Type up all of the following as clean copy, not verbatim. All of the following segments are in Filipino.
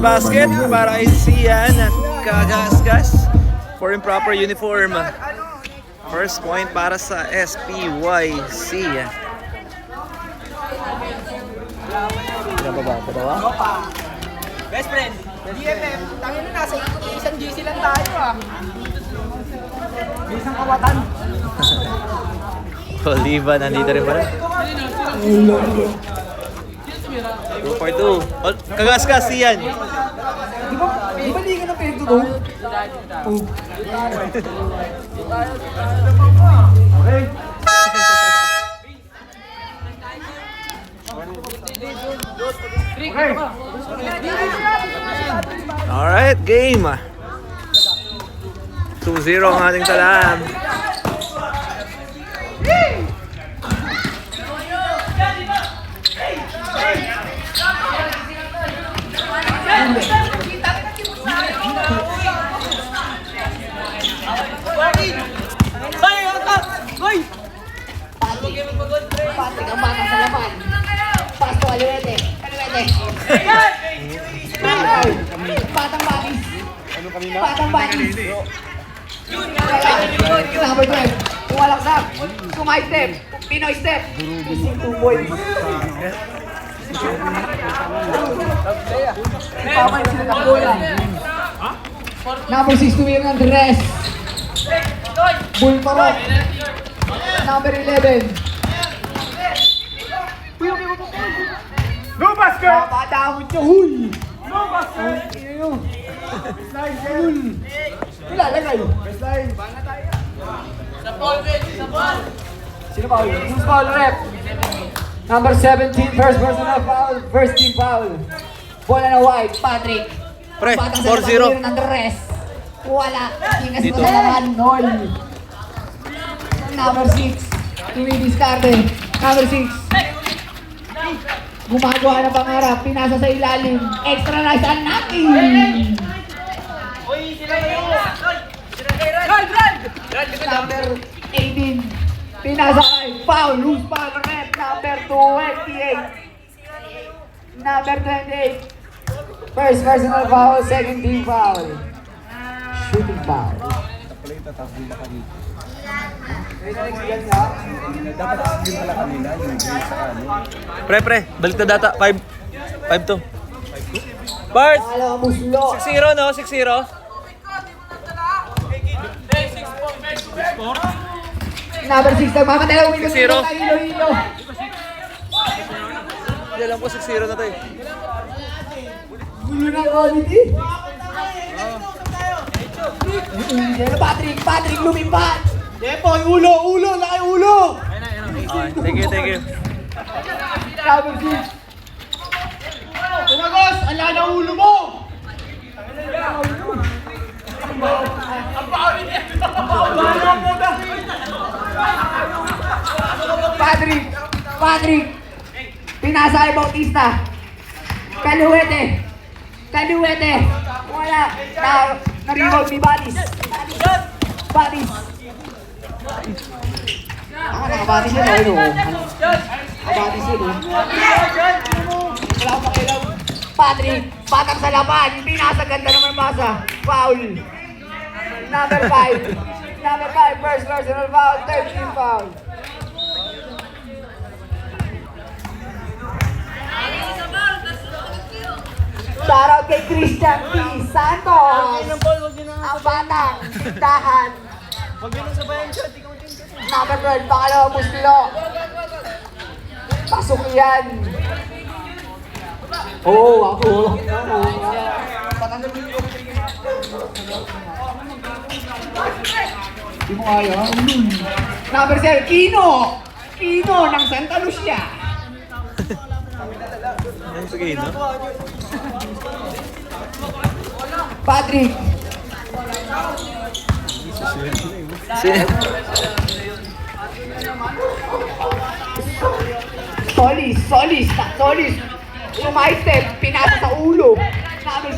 basket para kay Sian at Kagaskas for improper uniform. First point para sa SPYC. Best friend, DMM, tangin na nasa isang GC lang tayo ah. Isang kawatan. Oliva, nandito rin pala. 2 for 2. Kagaskas, Sian. Di ba di ka na pinto doon? Oh. Okay. Okay. Alright, game. 2-0 ang ating talaan. Patrick ang bata sa laman. Pasto, aliwete. Batang batis. Batang batis. Number 12. Kumalaksak. Kumay step. Pinoy step. Ising tuboy. Ipamay sila takbulan. Number 6 tuwing ng dress. Bultorok. Number 11. No basket! Napadamot nyo, huy! No basket! Slide, huy! Ilalagay. Baseline. Sino foul? Who's foul rep? Number 17, first personal foul, first team foul. Bola na white, Patrick. Pre, Batang sa 4-0. ng dress. Wala. Ingas Dito. mo sa laman, nol. Number 6, tumidiskarte. Number 6. Gumagawa ng pangarap, pinasa sa ilalim. Extra nice and nothing. Number 18. Pinasa kay foul, loose foul red. Number 28. Number 28. First personal foul, second team foul. Shooting foul. Pre, balik na data. 5-2. Bart! Alam mo, muslo. 6-0, no? 6-0. Number 6, nagmamadala. Uwi ko 6-0. hilo-hilo. Hindi alam ko 6-0 na to eh. Gulo ng quality. Patrick, lumimpat. Depo, ulo, laki ulo! Okay, thank you. Number 6. Tumagos! Ala na ulo mo! Ang bawin niya! Patrick. Pinasa kay Bautista. Kaluwete. Wala. Na-reload ni Batis. Ako nakabatis yun. Nakabatis yun. Wala akong pakilaw. Patrick. Batang sa laban. Pinasa, ganda naman basa. Foul. Number 5. First personal foul. Third team foul. Shoutout kay Christian P. Santos. Ang batang tindahan. Number 12, pangalawa muslo. Pasok yan. Ako. Di mo kaya. Number 7, Kino ng Santa Lucia. Sige, no? Patrick. Solis. Sumay-step, pinasa sa ulo. Number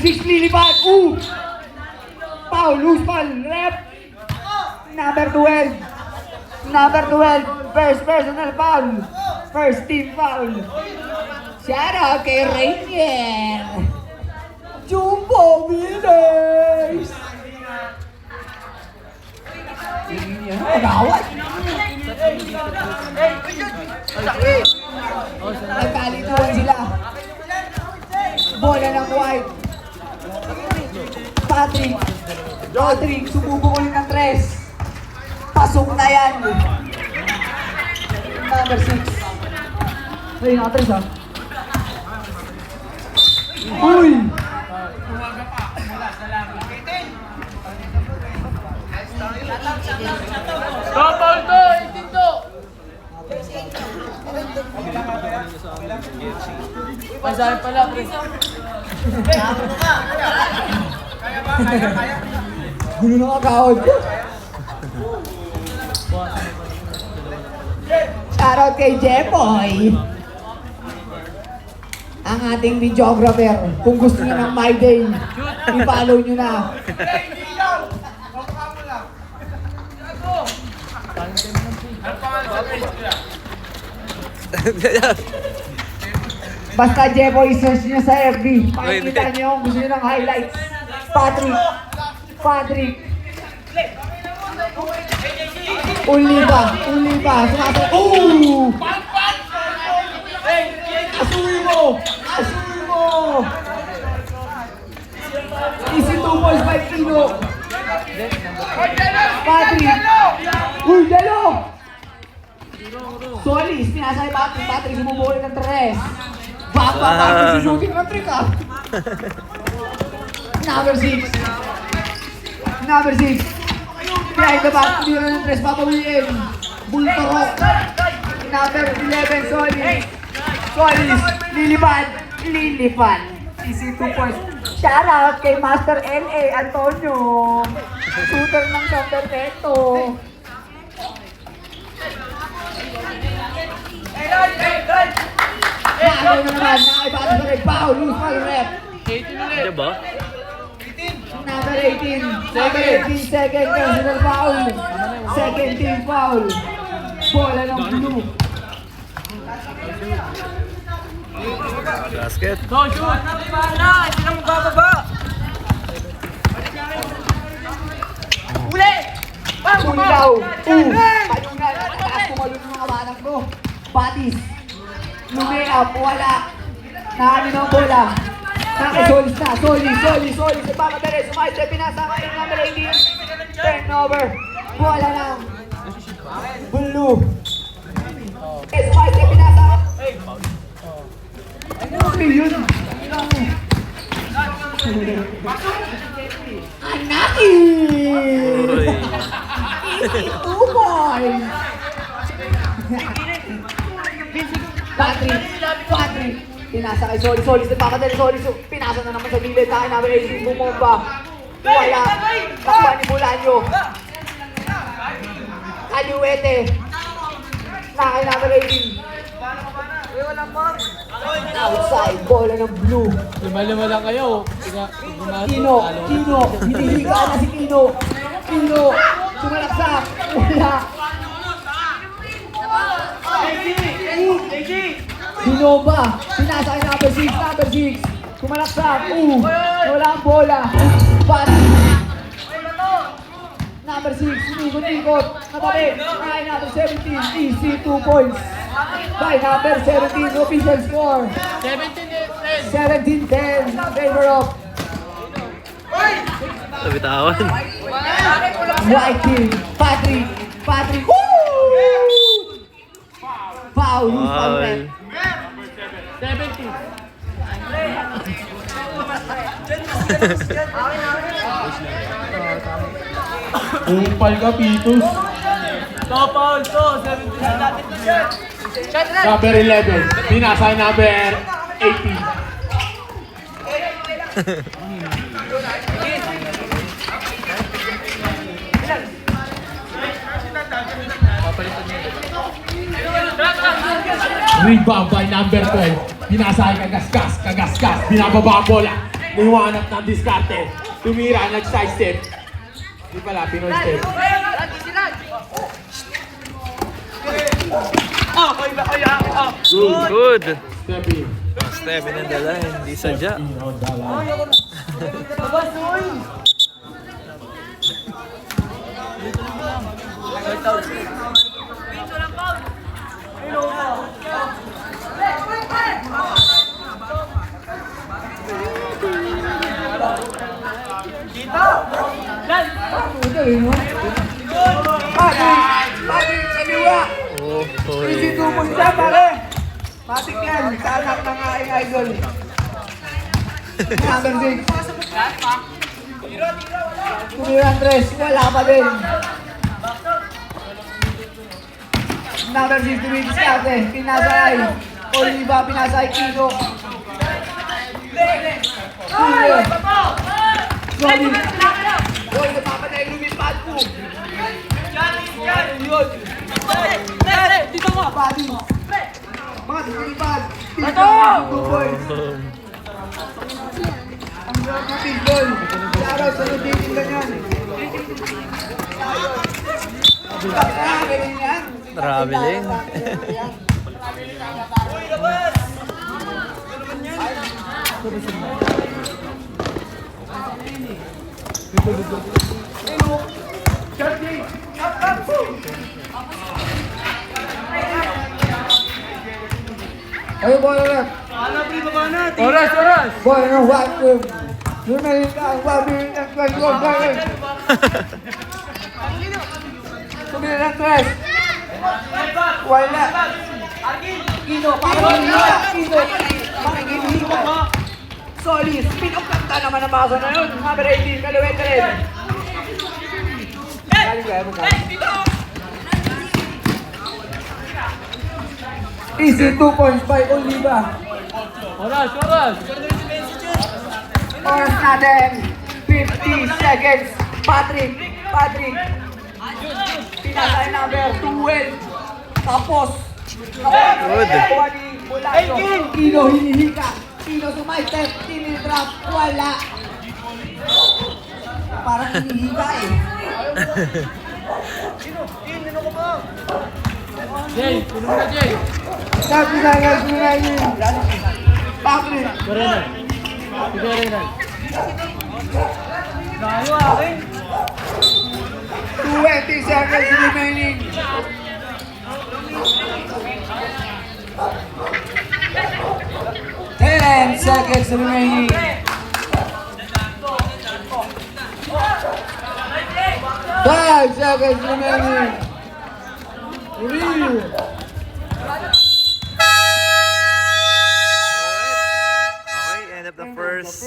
6, lilipad. Foul, loose foul, rep. Number 12, first personal foul. First team foul. Shout out kay Rainier. Jumbo winners. Agawat. Nagkalituan sila. Bola ng white. Patrick, sumubok ulit ng 3. Pasok na yan. Number 6. Ay, naka 3 ha. Uy! Topol to! 18 to! Pasahin pala, pre. Gulo ng akawad ko. Shoutout kay Jepoy. Ang ating videographer. Kung gusto niyo ng My Day, i-follow niyo na. Basta Jepoy, search niyo sa FB. Pakikita niyo kung gusto niyo ng highlights. Patrick. Uli ba? Sumasabi. Oh! Asuwi mo! Easy 2 balls by Kino. Patrick. Uy, Delo! Solis, pinasa kay Patrick, sumubuli ng 3. Patrick, susutin ng trick ah. Number 6. Behind the back, tira ng 3, papawiin. Bultorok. Number 11, Solis, lilipad. Easy 2 points. Shout out kay Master L.A. Antonio. Shooter ng San Perfecto. Nakakaw na naman, nakakibata sa red foul, loose foul rep. 18 ulit. Diba? Number 18, second personal foul. Second team foul. Bola ng blue. Basket. Go, shoot! Hindi na magbababa! Uli! Pundaw. Payungan. Taas kumalun ng mga anak ko. Batis. Lumiap. Wala. Nakano ng bola. Solis na. Solis. Ipapatari. Sumaisip. Pinasa ka ng number 18. Turnover. Bola ng blue. Sumaisip. Pinasa ka. Ano yun? Anaki! Uy. Easy 2 boys! Patrick! Pinasa kay Solis, nagpapatali Solis, pinasa na naman sa gilid, tayo namin ay bumomba. Wala, kakuha ni Bulanyo. Kaliwete. Nakay namin ay outside, bola ng blue. Lima lang kayo. Kino, hinihiga na si Kino, sumalaksak, wala. Binova, pinasa kay number 6, sumalaksak, wala ang bola. Number 6, umikot-ikot, nabalik, ay number 17, easy 2 points. By number 17, official score. 17-10, favor of Nabitawan. White team. Patrick. Woo! Foul, loose foul rep. 70. Upal ka, Pitus. Topol to! 70 na natin to dyan! Number 11. Pinasa number 18. Rebound by number 12. Pinasa ay kagasgas. Binababa ang bola. Niwanap ng diskarte. Tumira, nag-side step. Di pala, Pinoy step. Good. Step in. Step in the line, hindi sadya. Patrick, kaliwa! Oh, Easy 2 points yan, pare! Matik yan, sa anak ng aking idol. Number 6. Tumiran 3, wala pa din. Number 6, tumidiskarte, pinasay. Oliva, pinasay, Kiko. Tuyo. Sorry. Boy, napapatay, lumipad po. Dito mo! Body. Mga lumipad. Ito! 2 points. Ang gawin natin goal. Shoutout sa rotating ganyan. Traveling yan. Traveling. Ayo boy, oras. Oras! Boy, ano, what? Lumayin ka ang babi ng kwento, boy. Tumira ng tres. Wala. Kino, pakikinihiga. Kino, pakikinihiga. Solis, pinukanta naman ang basa na yun. Number 18, kaluwete rin. Galing kaya mo galing. Easy 2 points by Oliva. Oras! Oras natin, 50 seconds. Patrick. Pinasay number 12. Tapos, nakuha ni Bulayo. Kino hinihika. Kino sumaystep. Tinitrap. Wala. Parang hinihika eh. Jay! Puno mo na, Jay! Sabi na yun. Patrick. Layo akin! 20 seconds remaining. Ten seconds remaining. 5 seconds remaining. 3. Okay, end of the first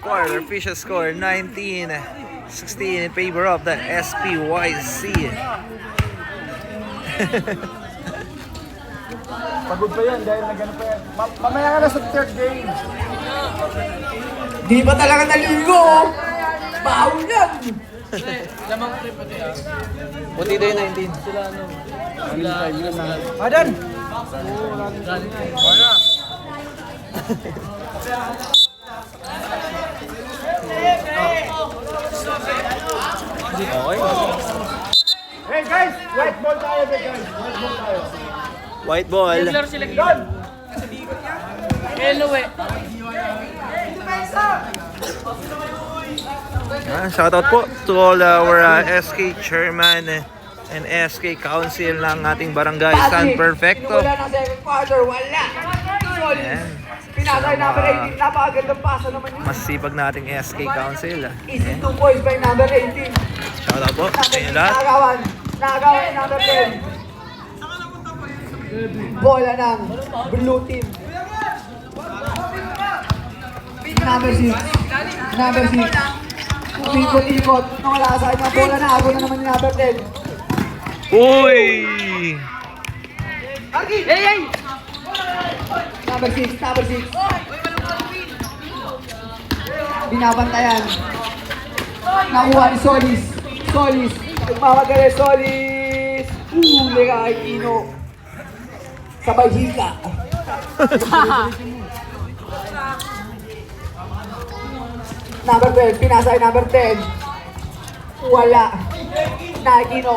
quarter. Official score 19-16 in favor of the SPYC. Pagod pa yan dahil nagano pa yan. Mamaya ka na sa third game. Di ba talaga naligo? Bawal yan. Lamang trip pati ah. Buti daw yung 19. Adan. Okay. Hey guys, white ball tayo guys. White ball tayo. White ball. Regular sila Gion. Hello eh. Shoutout po to all our SK chairman and SK council ng ating barangay San Perfecto. Wala ng second quarter, wala. Solid. Ayan. Pinasay number 18, napakagandang pasa naman yun. Masipag nating SK council. Easy 2 points by number 18. Shoutout po sa inyo lahat. Nakagawan yung number 10. Bola ng blue team. Number 6. Umikot-ikot. Nung wala sa akin ng bola na ako na naman yung number 10. Uy! Hey! Number 6. Binabantayan. Nakuha ni Solis. Nagmamagali Solis. Huli ka kay Kino. Sabay hika. Number 12, pinasay number 10. Wala. Na Kino.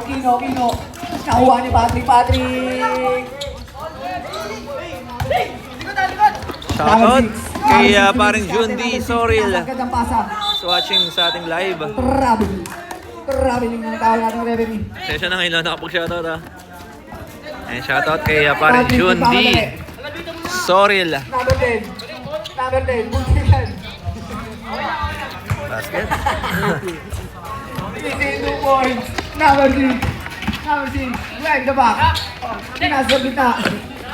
Nakuha ni Patrick. Shoutout kay paring Jun D. Soril Gandang pasa. who's watching sa ating live. Traveling ng tao nating referee. Session na ngayon, nakapag-shoutout ha. And shoutout kay paring Jun D. Soril. Number 10. Number 10. Buntikan. Basket. Easy 2 points. Number 6. Number 6. Right the back. Pinasa gitna.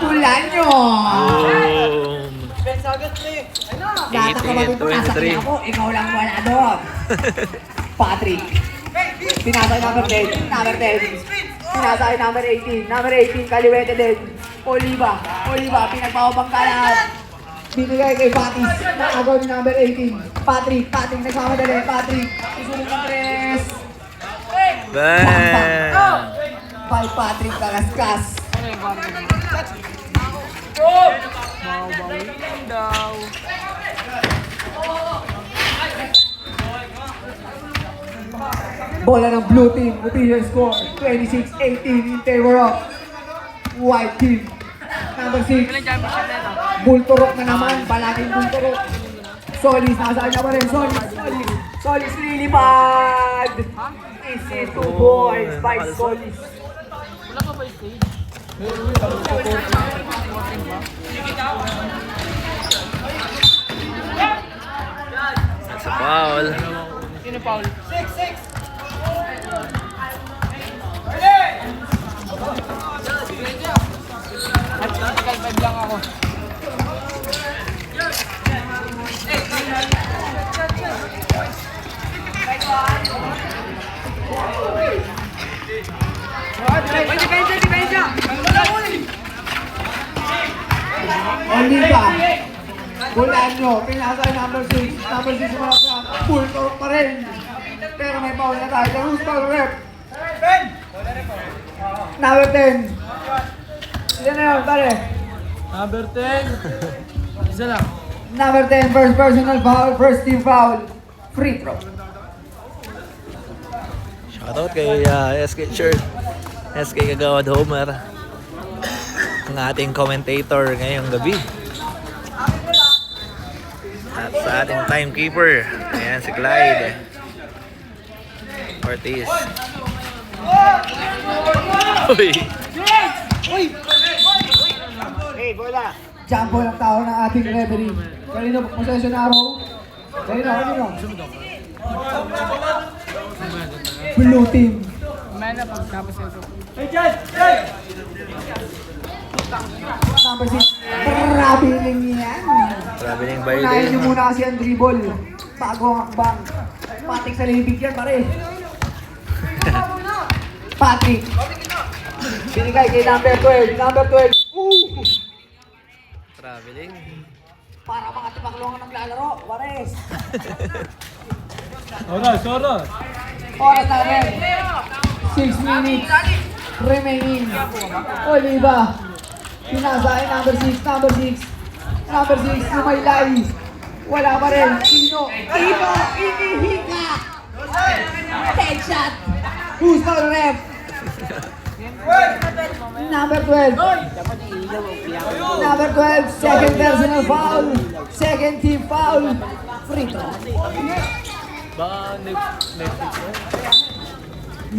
Pulanyo. Boom. Lahat ng kapatid ko nasa 18-23. kanya ko. Ikaw lang wala doon. Patrick. Pinasa number 10. Number 10. Pinasa ay number 18. Number 18. Kaliwete din. Oliva. Pinagpapabang ka lahat. Binigay kay Patis. Nakagaw ni number 18. Patrick nagmamadali. Patrick. Isunod ng press. Bang! By Patrick Kagaskas. Bola ng blue team. Official score 26-18 in favor of white team. Number 6. Bulturok na naman. Palaging bulturok. Solis. Nasaan niya pa rin? Solis lilipad. Easy 2 boys by Solis. That's a foul. Oliva. Bulanyo. Pinasa number 6. Number 6 malaksak. Bulturok pa rin. Pero may foul na tayo. Who's foul rep? Number 10. Yan na yun, pare. Number 10. Isa lang. Number 10, first personal foul, first team foul. Free throw. Shoutout kay SK Shirt. SK Kagawad Homer. Ang ating commentator ngayong gabi. At sa ating timekeeper. Ayan si Clyde Ortiz. Uy! Jumbo ng tao ng ating referee. Kanino, possession arrow. Kanino. Blue team. Number 6. Traveling yan. Traveling Unahin niyo violation. muna kasi ang dribble. Bago ang hakbang. Patrick sa libig yan, pare. Patrick. Binigay kay number 12. Number 12. Traveling. Para mga tipaklong ang naglalaro. Wares. Oras. Oras natin. 6 minutes remaining. Oliva. Pinasa ay number 6. Number 6. Lumaylay. Wala pa rin. Ino. Inihika. Headshot. Who's the ref? Number 12. Number 12. Second personal foul. Second team foul. Free throw.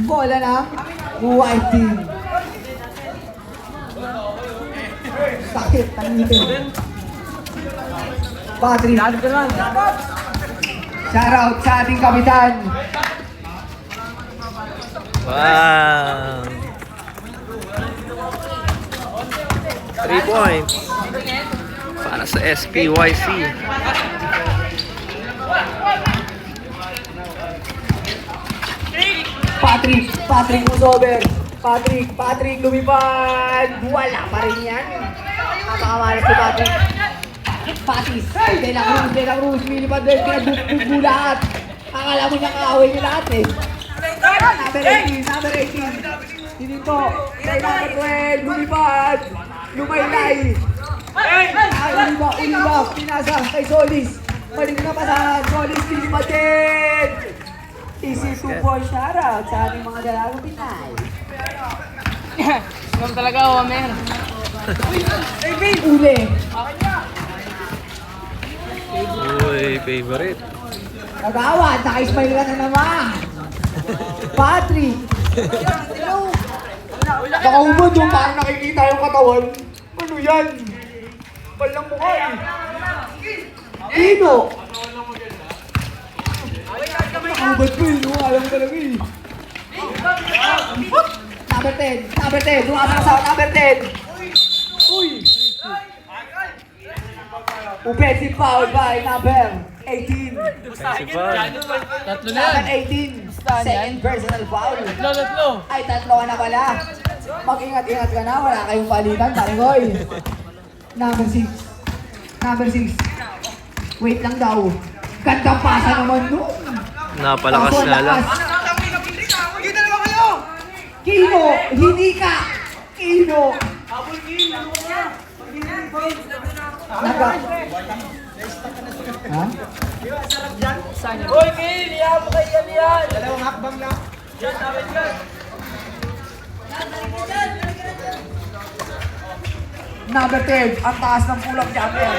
Bola ng white team. Sakit, tangitin. Patrick. Shoutout sa ating kapitan. Wow! 3 points para sa SPYC. Patrick Mosover. Patrick lumipad. Wala pa rin yan. Napakamalas si Patrick. Patis. De La Cruz. Milipad din. Pinagbubulaat. Akala mo niya kaaway niya lahat eh. Number 18. Dito. Kay number 12. Lumipad. Lumaylay. Uliba. Pinasa kay Solis. Maling na pasahan. Solis. Lumipad din. Easy 2 point shoutout sa ating mga dalagang Pinay. Ikaw talaga, Homer. Uli. PJ favorite. Kagawad, naka-smile ka na naman. Patrick. Nakaubod yung parang nakikita yung katawan. Ano yan? Palang mukha eh. Pino. Nakaubad ko eh, no? Alam ko talaga eh. Number 10, number 10. Dumakas sa number 10. Uy. Offensive foul by number 18. Tatlo na Number yan. 18. Second personal foul. Tatlo. Ay, tatlo ka na pala. Mag-ingat-ingat ka na. Wala kayong palitan, Tarigoy. Number 6. Number 6. Wait lang daw. Gandang pasa naman nun. Napalakas Kaso, nga lang. lakas. Kino, hindi ka. Kino. Naga. Ha? Hoy, Kill! Iyan mo kay yan! Dalawang hakbang lang. Number 10, ang taas ng pull-up jumper.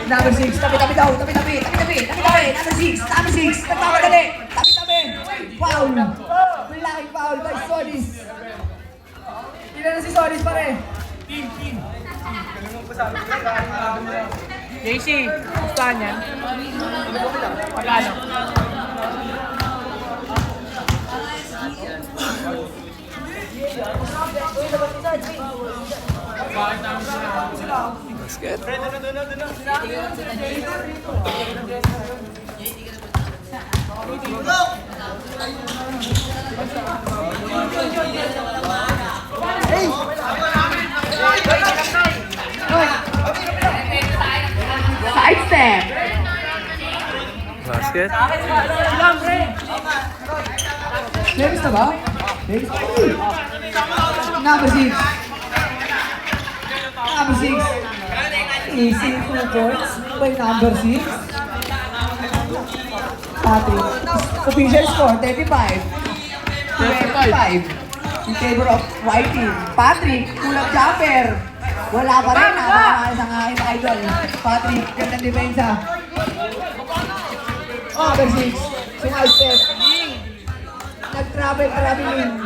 Number 6, tabi-tabi daw, tabi-tabi. Number 6, nagpapadali. Tabi-tabi. Foul. Malaking foul by Solis. Ilan na si Solis pare? JC, gustahan yan? Pagkano? Basket. Side step. Basket. Next na ba? Next. Number 6. Number 6. Easy 2 points by number 6. Patrick. Official score, 35. 25. In favor of white team. Patrick, kulang jumper. Wala pa rin. Nakakakas ang aking idol. Patrick, gandang depensa. Number 6. Sumay step. Nag-traveling.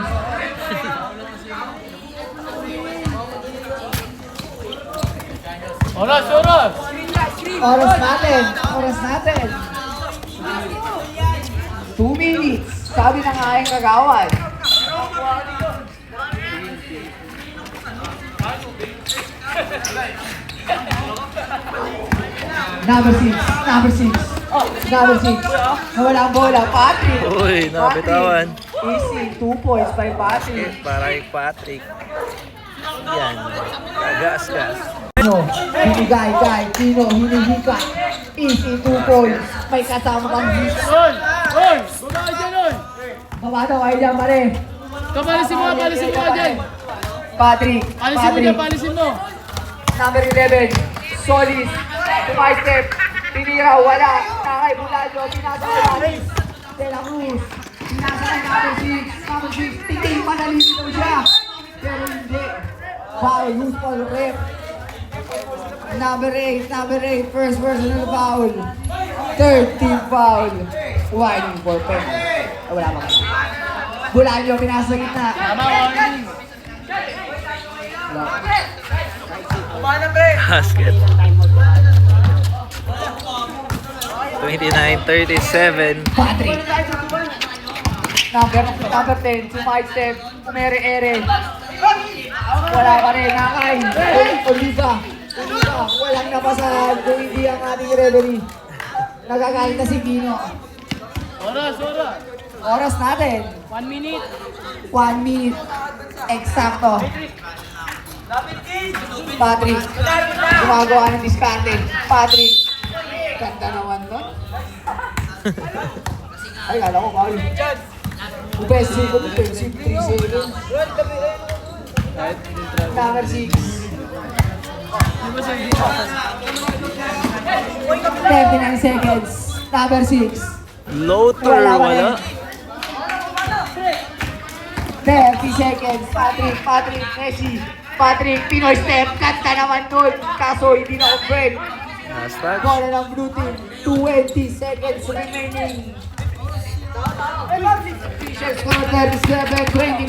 Oras, oras! Oras natin. 2 minutes. Sabi ng aking kagawad. Number 6. Nawala ang bola. Patrick. Uy, nabitawan. Easy. 2 points by Patrick. Para kay Patrick. Yan. Kagas-gas. Kino, hinihika. Easy, 2 points. May kasama kang visa. Oy! Oy! Babae dyan, oy! Baba daw kayo dyan, pare. Palisin mo dyan! Patrick. Palisin mo dyan, palisin mo! Number 11. Solis. Tumay-step. Tinira, wala. Nakay Buladio. Pinasa kay Paris. De La Cruz. Pinasa kay number 6. Number 6. Tingin pa nalilito siya. Pero hindi. Foul. Loose foul rep. Number 8. First personal foul. Third team foul. Warning for pen. Wala pa kayo. Buladio. Pinasa sa gitna. Tama, warning! Basket. 29-37. Patrick. Number 10, sumay-step, umere-ere. Wala pa rin, nakay. Oliva. Walang napasahan kung hindi ang ating referee. Nagagalit na si Pino. Oras, oras! Oras natin, 1 minute! 1 minute. Eksakto. Patrick, gumagawa ng diskarte. Patrick, ganda naman nun. Ay, kala ko, Paul. Defensive, 3 seconds. Number 6. 39 seconds. Number 6. Loader, wala. 30 seconds. Patrick, Messi. Patrick, Pinoy step. Ganda naman dun. Kaso hindi na off-break. Last touch. Bola ng blue team. 20 seconds remaining. Official score 37-29.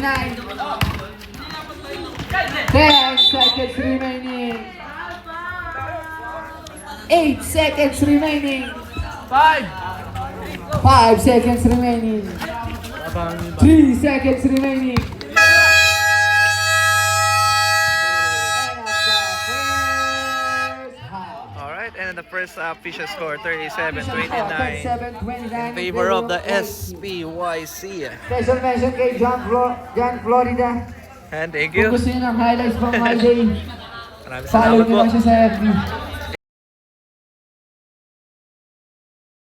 10 seconds remaining. 8 seconds remaining. 5 seconds remaining. 3 seconds remaining. Alright, and the first official score, 37-29. 37-29. In favor of the SPYC. Special mention kay John Florida. And thank Kung you. gusto niyo ng highlights from my day, Maraming follow salamat niyo po. lang siya sa FB.